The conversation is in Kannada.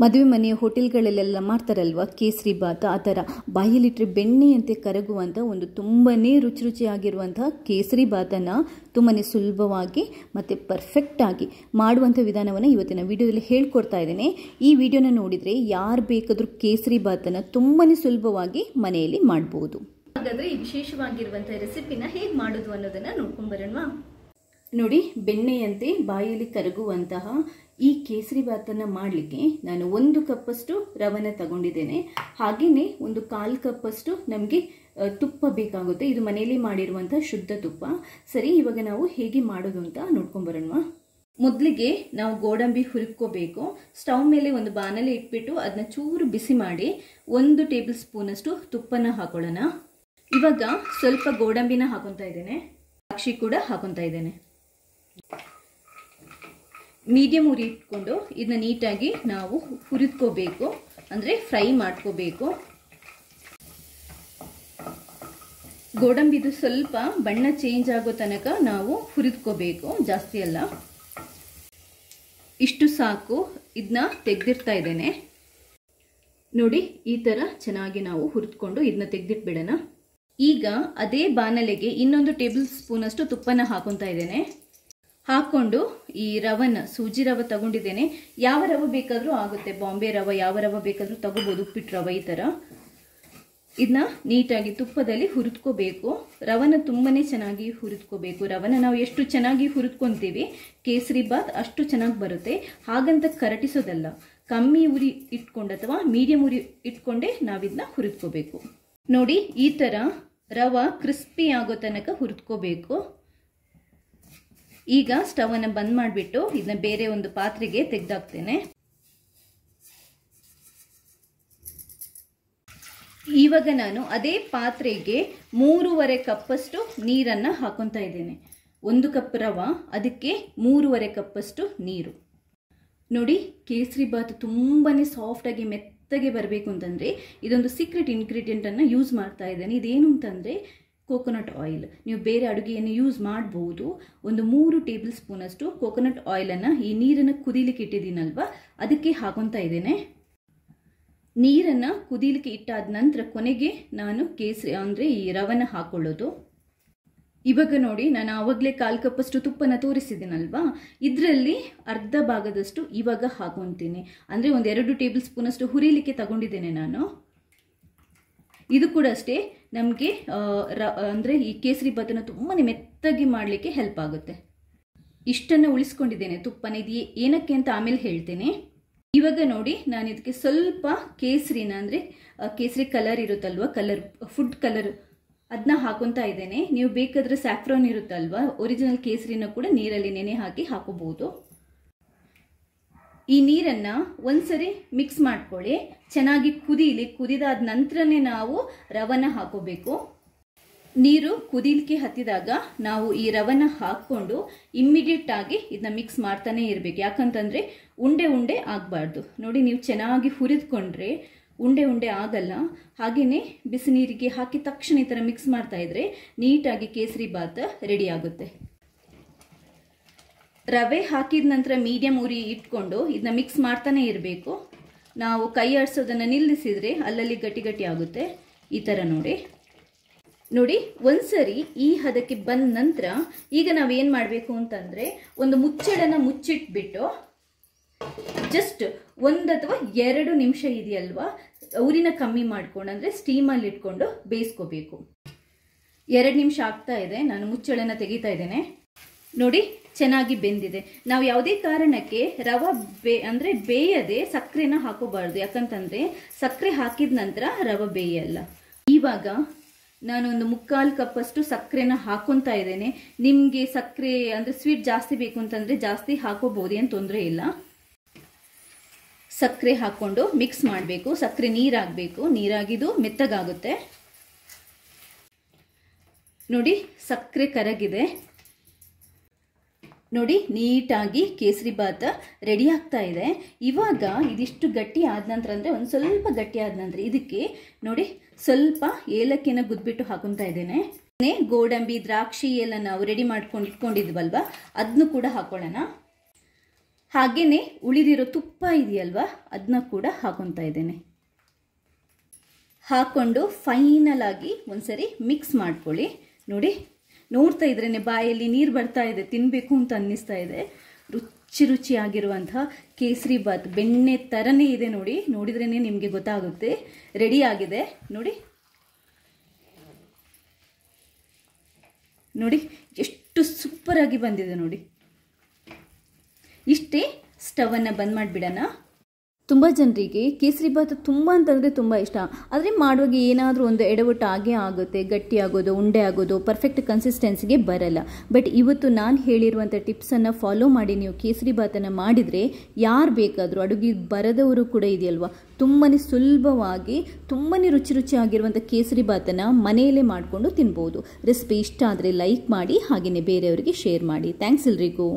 ಮದುವೆ ಮನೆಯ ಹೋಟೆಲ್ಗಳಲ್ಲೆಲ್ಲ ಮಾಡ್ತಾರಲ್ವ ಕೇಸರಿ ಬಾತ್, ಆ ಥರ ಬಾಯಲ್ಲಿಟ್ಟರೆ ಬೆಣ್ಣೆಯಂತೆ ಕರಗುವಂಥ ಒಂದು ತುಂಬಾ ರುಚಿಯಾಗಿರುವಂತಹ ಕೇಸರಿ ಬಾತನ್ನು ತುಂಬಾ ಸುಲಭವಾಗಿ ಮತ್ತು ಪರ್ಫೆಕ್ಟಾಗಿ ಮಾಡುವಂಥ ವಿಧಾನವನ್ನು ಇವತ್ತಿನ ವಿಡಿಯೋದಲ್ಲಿ ಹೇಳ್ಕೊಡ್ತಾ ಇದ್ದೇನೆ. ಈ ವಿಡಿಯೋನ ನೋಡಿದರೆ ಯಾರು ಬೇಕಾದರೂ ಕೇಸರಿ ಬಾತನ್ನು ತುಂಬಾ ಸುಲಭವಾಗಿ ಮನೆಯಲ್ಲಿ ಮಾಡ್ಬೋದು. ಹಾಗಾದರೆ ಈ ವಿಶೇಷವಾಗಿರುವಂಥ ರೆಸಿಪಿನ ಹೇಗೆ ಮಾಡೋದು ಅನ್ನೋದನ್ನು ನೋಡ್ಕೊಂಡು ಬರೋಣ. ನೋಡಿ, ಬೆಣ್ಣೆಯಂತೆ ಬಾಯಲ್ಲಿ ಕರಗುವಂತಹ ಈ ಕೇಸರಿ ಬಾತನ್ನು ಮಾಡಲಿಕ್ಕೆ ನಾನು 1 ಕಪ್ಪಷ್ಟು ರವೆನ ತಗೊಂಡಿದ್ದೇನೆ. ಹಾಗೆಯೇ ಒಂದು 1/4 ಕಪ್ಪಷ್ಟು ನಮಗೆ ತುಪ್ಪ ಬೇಕಾಗುತ್ತೆ. ಇದು ಮನೆಯಲ್ಲಿ ಮಾಡಿರುವಂಥ ಶುದ್ಧ ತುಪ್ಪ. ಸರಿ, ಇವಾಗ ನಾವು ಹೇಗೆ ಮಾಡೋದು ಅಂತ ನೋಡ್ಕೊಂಡು ಬರೋಣ. ಮೊದಲಿಗೆ ನಾವು ಗೋಡಂಬಿ ಹುರಿದ್ಕೋಬೇಕು. ಸ್ಟವ್ ಮೇಲೆ ಒಂದು ಬಾಣಲೆ ಇಟ್ಬಿಟ್ಟು ಅದನ್ನ ಚೂರು ಬಿಸಿ ಮಾಡಿ 1 ಟೇಬಲ್ ಸ್ಪೂನ್ ಅಷ್ಟು ತುಪ್ಪನ ಹಾಕೊಳ್ಳೋಣ. ಇವಾಗ ಸ್ವಲ್ಪ ಗೋಡಂಬಿನ ಹಾಕೊತಾ ಇದ್ದೇನೆ, ದ್ರಾಕ್ಷಿ ಕೂಡ ಹಾಕೊತಾ ಇದ್ದೇನೆ. ಮೀಡಿಯಂ ಉರಿ ಇಟ್ಕೊಂಡು ಇದನ್ನ ನೀಟಾಗಿ ನಾವು ಹುರಿದ್ಕೋಬೇಕು, ಅಂದರೆ ಫ್ರೈ ಮಾಡ್ಕೋಬೇಕು. ಗೋಡಂಬಿದು ಸ್ವಲ್ಪ ಬಣ್ಣ ಚೇಂಜ್ ಆಗೋ ತನಕ ನಾವು ಹುರಿದ್ಕೋಬೇಕು, ಜಾಸ್ತಿ ಅಲ್ಲ. ಇಷ್ಟು ಸಾಕು. ಇದನ್ನ ತೆಗೆದಿರ್ತಾ ಇದ್ದೇನೆ. ನೋಡಿ, ಈ ಥರ ಚೆನ್ನಾಗಿ ನಾವು ಹುರಿದ್ಕೊಂಡು ಇದನ್ನ ತೆಗೆದಿಟ್ಬಿಡೋಣ. ಈಗ ಅದೇ ಬಾಣಲೆಗೆ ಇನ್ನೊಂದು ಟೇಬಲ್ ಸ್ಪೂನ್ ಅಷ್ಟು ತುಪ್ಪನ ಹಾಕೊತಾ ಇದ್ದೇನೆ. ಹಾಕೊಂಡು ಈ ರವನ, ಸೂಜಿ ರವೆ ತಗೊಂಡಿದ್ದೇನೆ. ಯಾವ ರವೆ ಬೇಕಾದರೂ ಆಗುತ್ತೆ, ಬಾಂಬೆ ರವೆ ಯಾವ ರವೆ ಬೇಕಾದರೂ ತಗೋಬಹುದು, ಉಪ್ಪಿಟ್ಟು ರವೆ ಈ ಥರ. ಇದನ್ನ ನೀಟಾಗಿ ತುಪ್ಪದಲ್ಲಿ ಹುರಿದ್ಕೋಬೇಕು. ರವನ ತುಂಬಾನೇ ಚೆನ್ನಾಗಿ ಹುರಿದ್ಕೋಬೇಕು. ರವನ ನಾವು ಎಷ್ಟು ಚೆನ್ನಾಗಿ ಹುರಿದ್ಕೊಂತೀವಿ ಕೇಸರಿ ಬಾತ್ ಅಷ್ಟು ಚೆನ್ನಾಗಿ ಬರುತ್ತೆ. ಹಾಗಂತ ಕರಟಿಸೋದಲ್ಲ, ಕಮ್ಮಿ ಉರಿ ಇಟ್ಕೊಂಡು ಅಥವಾ ಮೀಡಿಯಂ ಉರಿ ಇಟ್ಕೊಂಡೇ ನಾವಿದನ್ನ ಹುರಿದ್ಕೋಬೇಕು. ನೋಡಿ, ಈ ಥರ ರವೆ ಕ್ರಿಸ್ಪಿ ಆಗೋ ತನಕ ಹುರಿದ್ಕೋಬೇಕು. ಈಗ ಸ್ಟವ್ ಅನ್ನು ಬಂದ್ ಮಾಡಿಬಿಟ್ಟು ಇದನ್ನ ಬೇರೆ ಒಂದು ಪಾತ್ರೆಗೆ ತೆಗೆದಾಕ್ತೇನೆ. ಇವಾಗ ನಾನು ಅದೇ ಪಾತ್ರೆಗೆ 3.5 ಕಪ್ಪಷ್ಟು ನೀರನ್ನು ಹಾಕೊತಾ ಇದ್ದೇನೆ. 1 ಕಪ್ ರವೆ, ಅದಕ್ಕೆ 3.5 ಕಪ್ಪಷ್ಟು ನೀರು. ನೋಡಿ, ಕೇಸರಿ ಬಾತ್ ತುಂಬಾನೇ ಸಾಫ್ಟಾಗಿ ಮೆತ್ತಗೆ ಬರಬೇಕು ಅಂತಂದರೆ ಇದೊಂದು ಸೀಕ್ರೆಟ್ ಇಂಗ್ರೀಡಿಯೆಂಟನ್ನು ಯೂಸ್ ಮಾಡ್ತಾ ಇದ್ದೇನೆ. ಇದೇನು ಅಂತಂದರೆ ಕೋಕೋನಟ್ ಆಯಿಲ್. ನೀವು ಬೇರೆ ಅಡುಗೆಯನ್ನು ಯೂಸ್ ಮಾಡಬಹುದು. ಒಂದು 3 ಟೇಬಲ್ ಸ್ಪೂನ್ ಅಷ್ಟು ಕೋಕೋನಟ್ ಆಯಿಲನ್ನು ಈ ನೀರನ್ನು ಕುದೀಲಿಕ್ಕೆ ಇಟ್ಟಿದ್ದೀನಲ್ವ ಅದಕ್ಕೆ ಹಾಕೊತಾ ಇದ್ದೇನೆ. ನೀರನ್ನು ಕುದೀಲಿಕ್ಕೆ ಇಟ್ಟಾದ ನಂತರ ಕೊನೆಗೆ ನಾನು ಕೇಸರಿ ಅಂದರೆ ಈ ರವೆನ ಹಾಕೊಳ್ಳೋದು. ಇವಾಗ ನೋಡಿ, ನಾನು ಆವಾಗಲೇ 1/4 ಕಪ್ಪಷ್ಟು ತುಪ್ಪನ ತೋರಿಸಿದ್ದೀನಲ್ವಾ, ಇದರಲ್ಲಿ ಅರ್ಧ ಭಾಗದಷ್ಟು ಇವಾಗ ಹಾಕೊತೀನಿ. ಅಂದರೆ ಒಂದು 2 ಟೇಬಲ್ ಸ್ಪೂನ್ ಅಷ್ಟು ಹುರಿಲಿಕ್ಕೆ ತಗೊಂಡಿದ್ದೇನೆ ನಾನು. ಇದು ಕೂಡ ಅಷ್ಟೇ, ನಮಗೆ ಅಂದರೆ ಈ ಕೇಸರಿ ಬಾತನ್ನು ತುಂಬಾ ಮೆತ್ತಗೆ ಮಾಡಲಿಕ್ಕೆ ಹೆಲ್ಪ್ ಆಗುತ್ತೆ. ಇಷ್ಟನ್ನು ಉಳಿಸ್ಕೊಂಡಿದ್ದೇನೆ ತುಪ್ಪನ. ಇದು ಏನಕ್ಕೆ ಅಂತ ಆಮೇಲೆ ಹೇಳ್ತೇನೆ. ಇವಾಗ ನೋಡಿ, ನಾನು ಇದಕ್ಕೆ ಸ್ವಲ್ಪ ಕೇಸರಿನ, ಅಂದರೆ ಕೇಸರಿ ಕಲರ್ ಇರುತ್ತಲ್ವ, ಫುಡ್ ಕಲರ್, ಅದನ್ನ ಹಾಕೊತಾ ಇದ್ದೇನೆ. ನೀವು ಬೇಕಾದರೆ ಸ್ಯಾಫ್ರಾನ್ ಇರುತ್ತಲ್ವ, ಒರಿಜಿನಲ್ ಕೇಸರಿನ ಕೂಡ ನೀರಲ್ಲಿ ನೆನೆ ಹಾಕಿ ಹಾಕೋಬಹುದು. ಈ ನೀರನ್ನು ಒಂದ್ಸರಿ ಮಿಕ್ಸ್ ಮಾಡ್ಕೊಳ್ಳಿ, ಚೆನ್ನಾಗಿ ಕುದೀಲಿ. ಕುದಿದಾದ ನಂತರನೇ ನಾವು ರವನ ಹಾಕೋಬೇಕು. ನೀರು ಕುದೀಲಿಕ್ಕೆ ಹತ್ತಿದಾಗ ನಾವು ಈ ರವನ ಹಾಕ್ಕೊಂಡು ಇಮ್ಮಿಡಿಯೇಟ್ ಆಗಿ ಇದನ್ನ ಮಿಕ್ಸ್ ಮಾಡ್ತಾನೆ ಇರಬೇಕು. ಯಾಕಂತಂದರೆ ಉಂಡೆ ಆಗಬಾರ್ದು. ನೋಡಿ, ನೀವು ಚೆನ್ನಾಗಿ ಹುರಿದ್ಕೊಂಡ್ರೆ ಉಂಡೆ ಆಗಲ್ಲ. ಹಾಗೆಯೇ ಬಿಸಿ ನೀರಿಗೆ ಹಾಕಿ ತಕ್ಷಣ ಈ ಥರ ಮಿಕ್ಸ್ ಮಾಡ್ತಾ ಇದ್ರೆ ನೀಟಾಗಿ ಕೇಸರಿ ಬಾತ್ ರೆಡಿ ಆಗುತ್ತೆ. ರವೆ ಹಾಕಿದ ನಂತರ ಮೀಡಿಯಂ ಉರಿ ಇಟ್ಕೊಂಡು ಇದನ್ನ ಮಿಕ್ಸ್ ಮಾಡ್ತಾನೆ ಇರಬೇಕು. ನಾವು ಕೈ ಆಡಿಸೋದನ್ನು ನಿಲ್ಲಿಸಿದರೆ ಅಲ್ಲಲ್ಲಿ ಗಟ್ಟಿ ಆಗುತ್ತೆ. ಈ ಥರ ನೋಡಿ, ಒಂದ್ಸರಿ ಈ ಹದಕ್ಕೆ ಬಂದ ನಂತರ ಈಗ ನಾವೇನು ಮಾಡಬೇಕು ಅಂತಂದರೆ ಒಂದು ಮುಚ್ಚಳನ ಮುಚ್ಚಿಟ್ಬಿಟ್ಟು ಜಸ್ಟ್ 1 ಅಥವಾ 2 ನಿಮಿಷ ಇದೆಯಲ್ವಾ, ಉರಿನ ಕಮ್ಮಿ ಮಾಡ್ಕೊಂಡು, ಅಂದರೆ ಸ್ಟೀಮಲ್ಲಿ ಇಟ್ಕೊಂಡು ಬೇಯಿಸ್ಕೋಬೇಕು. 2 ನಿಮಿಷ ಆಗ್ತಾ ಇದೆ. ನಾನು ಮುಚ್ಚಳನ ತೆಗಿತಾ ಇದ್ದೇನೆ. ನೋಡಿ, ಚೆನ್ನಾಗಿ ಬೆಂದಿದೆ. ನಾವು ಯಾವುದೇ ಕಾರಣಕ್ಕೆ ರವೆ ಅಂದರೆ ಬೇಯದೆ ಸಕ್ಕರೆನ ಹಾಕೋಬಾರ್ದು. ಯಾಕಂತಂದರೆ ಸಕ್ಕರೆ ಹಾಕಿದ ನಂತರ ರವೆ ಬೇಯಲ್ಲ. ಇವಾಗ ನಾನೊಂದು 3/4 ಕಪ್ಪಷ್ಟು ಸಕ್ಕರೆನ ಹಾಕೊತಾ ಇದ್ದೇನೆ. ನಿಮಗೆ ಸಕ್ಕರೆ ಅಂದರೆ ಸ್ವೀಟ್ ಜಾಸ್ತಿ ಬೇಕು ಅಂತಂದರೆ ಜಾಸ್ತಿ ಹಾಕೋಬಹುದು, ಏನು ತೊಂದರೆ ಇಲ್ಲ. ಸಕ್ಕರೆ ಹಾಕ್ಕೊಂಡು ಮಿಕ್ಸ್ ಮಾಡಬೇಕು. ಸಕ್ಕರೆ ನೀರಾಗಬೇಕು, ನೀರಾಗಿದ್ದು ಮೆತ್ತಗಾಗುತ್ತೆ. ನೋಡಿ, ಸಕ್ಕರೆ ಕರಗಿದೆ. ನೋಡಿ, ನೀಟಾಗಿ ಕೇಸರಿ ಬಾತ್ ರೆಡಿ ಆಗ್ತಾ ಇದೆ. ಇವಾಗ ಇದಿಷ್ಟು ಗಟ್ಟಿ ಆದ ನಂತರ, ಅಂದರೆ ಒಂದು ಸ್ವಲ್ಪ ಗಟ್ಟಿ ಆದ ನಂತರ ಇದಕ್ಕೆ ನೋಡಿ ಸ್ವಲ್ಪ ಏಲಕ್ಕಿನ ಗುದ್ಬಿಟ್ಟು ಹಾಕೊತಾ ಇದ್ದೇನೆ. ಗೋಡಂಬಿ, ದ್ರಾಕ್ಷಿ ಎಲ್ಲ ನಾವು ರೆಡಿ ಮಾಡ್ಕೊಂಡು ಇಟ್ಕೊಂಡಿದ್ವಲ್ವ, ಅದನ್ನು ಕೂಡ ಹಾಕೊಳ್ಳೋಣ. ಹಾಗೆಯೇ ಉಳಿದಿರೋ ತುಪ್ಪ ಇದೆಯಲ್ವಾ ಅದನ್ನ ಕೂಡ ಹಾಕೊತಾ ಇದ್ದೇನೆ. ಹಾಕ್ಕೊಂಡು ಫೈನಲ್ ಆಗಿ ಒಂದ್ಸರಿ ಮಿಕ್ಸ್ ಮಾಡ್ಕೊಳ್ಳಿ. ನೋಡಿ, ನೋಡ್ತಾ ಇದ್ರೇ ಬಾಯಲ್ಲಿ ನೀರು ಬರ್ತಾ ಇದೆ, ತಿನ್ನಬೇಕು ಅಂತ ಅನ್ನಿಸ್ತಾ ಇದೆ. ರುಚಿಯಾಗಿರುವಂತಹ ಕೇಸರಿ ಬಾತ್ ಬೆಣ್ಣೆ ಥರನೇ ಇದೆ ನೋಡಿ, ನೋಡಿದ್ರೇ ನಿಮಗೆ ಗೊತ್ತಾಗುತ್ತೆ. ರೆಡಿ ಆಗಿದೆ ನೋಡಿ. ನೋಡಿ ಎಷ್ಟು ಸೂಪರಾಗಿ ಬಂದಿದೆ ನೋಡಿ. ಇಷ್ಟೇ, ಸ್ಟವನ್ನು ಬಂದ್ ಮಾಡಿಬಿಡೋಣ. ತುಂಬ ಜನರಿಗೆ ಕೇಸರಿ ಬಾತ್ ತುಂಬ ಅಂತಂದರೆ ತುಂಬ ಇಷ್ಟ. ಆದರೆ ಮಾಡುವಾಗ ಏನಾದರೂ ಒಂದು ಎಡವಟ್ಟು ಆಗೇ ಆಗುತ್ತೆ, ಗಟ್ಟಿ ಆಗೋದು, ಉಂಡೆ ಆಗೋದು, ಪರ್ಫೆಕ್ಟ್ ಕನ್ಸಿಸ್ಟೆನ್ಸಿಗೆ ಬರಲ್ಲ. ಬಟ್ ಇವತ್ತು ನಾನು ಹೇಳಿರುವಂಥ ಟಿಪ್ಸನ್ನು ಫಾಲೋ ಮಾಡಿ ನೀವು ಕೇಸರಿ ಬಾತನ್ನು ಮಾಡಿದರೆ ಯಾರು ಬೇಕಾದರೂ, ಅಡುಗೆ ಬರದವರು ಕೂಡ ಇದೆಯಲ್ವ, ತುಂಬಾ ಸುಲಭವಾಗಿ ತುಂಬಾ ರುಚಿಯಾಗಿರುವಂಥ ಕೇಸರಿ ಬಾತನ್ನು ಮನೆಯಲ್ಲೇ ಮಾಡಿಕೊಂಡು ತಿನ್ಬೋದು. ರೆಸಿಪಿ ಇಷ್ಟ ಆದರೆ ಲೈಕ್ ಮಾಡಿ, ಹಾಗೆಯೇ ಬೇರೆಯವರಿಗೆ ಶೇರ್ ಮಾಡಿ. ಥ್ಯಾಂಕ್ಸ್ ಎಲ್ರಿಗೂ.